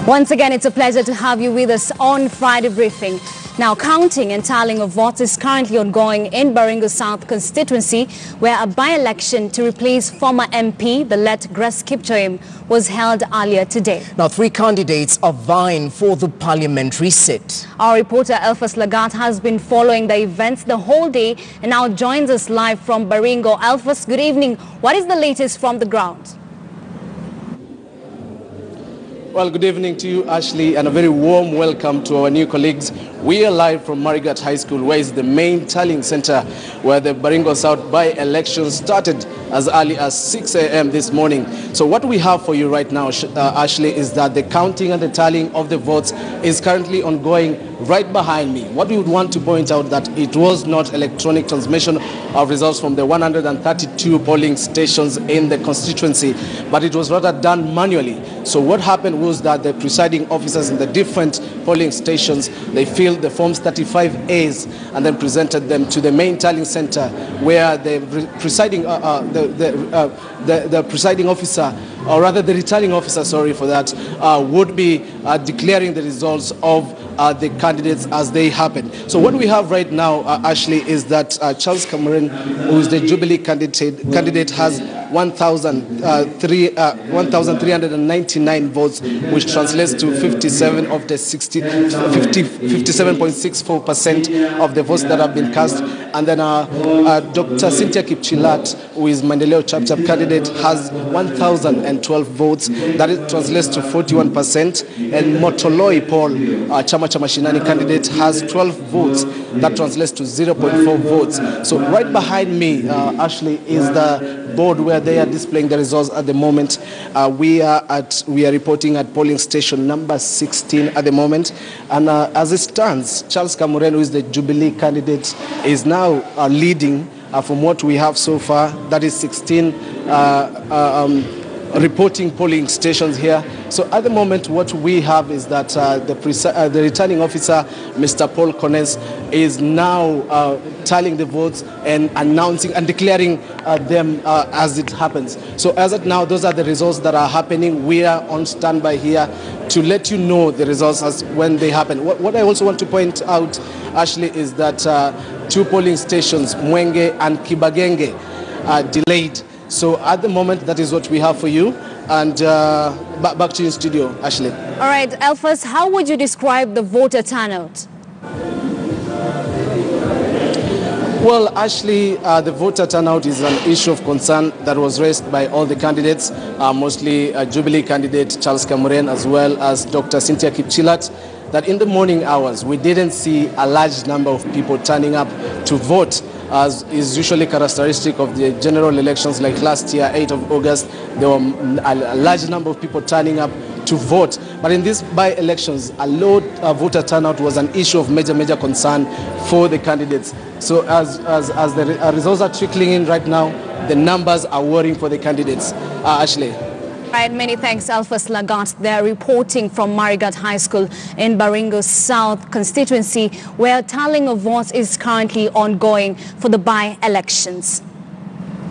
Once again, it's a pleasure to have you with us on Friday Briefing. Now, counting and tallying of votes is currently ongoing in Baringo South constituency, where a by-election to replace former MP, the late Grace Kipchoim, was held earlier today. Now, 3 candidates are vying for the parliamentary seat. Our reporter Elfas Lagat has been following the events the whole day and now joins us live from Baringo. Elfas, good evening. What is the latest from the ground? Well, good evening to you, Ashley, and a very warm welcome to our new colleagues. We are live from Marigat High School, where is the main tallying center, where the Baringo South by-election started as early as 6 a.m. this morning. So what we have for you right now, Ashley, is that the counting and the tallying of the votes is currently ongoing right behind me. What we would want to point out that it was not electronic transmission of results from the 132 polling stations in the constituency, but it was rather done manually. So what happened was that the presiding officers in the different polling stations, they filled the forms 35As and then presented them to the main tallying center, where the presiding the presiding officer, or rather the returning officer, sorry for that, would be declaring the results of the candidates as they happen. So what we have right now, Ashley, is that Charles Cameron, who is the Jubilee candidate, has 1,399 votes, which translates to 57.64% of the votes that have been cast. And then Dr. Cynthia Kipchilat, who is Mandeleo Chapchap candidate, has 1,012 votes. That translates to 41%. And Motoloi Paul, Chama Mashinani candidate, has 12 votes. That translates to 0.4 votes. So right behind me, Ashley, is the board where they are displaying the results at the moment. We are reporting at polling station number 16 at the moment. And as it stands, Charles Cameron, who is the Jubilee candidate, is now leading from what we have so far. That is 16 reporting polling stations here. So at the moment, what we have is that the returning officer, Mr. Paul Cones, is now tallying the votes and announcing and declaring them as it happens. So as of now, those are the results that are happening. We are on standby here to let you know the results as when they happen. What I also want to point out, Ashley, is that 2 polling stations, Mwenge and Kibagenge, are delayed. So at the moment, that is what we have for you. And back to you in studio, Ashley. All right, Elfas, how would you describe the voter turnout? Well, Ashley, the voter turnout is an issue of concern that was raised by all the candidates, mostly Jubilee candidate Charles Cameron, as well as Dr. Cynthia Kipchilat, that in the morning hours, we didn't see a large number of people turning up to vote, as is usually characteristic of the general elections like last year, 8th of August. There were a large number of people turning up to vote. But in these by-elections, a low voter turnout was an issue of major concern for the candidates. So as the results are trickling in right now, the numbers are worrying for the candidates. Ashley. Right, many thanks, Elfas Lagat. They're reporting from Marigat High School in Baringo South constituency, where tallying of votes is currently ongoing for the by-elections.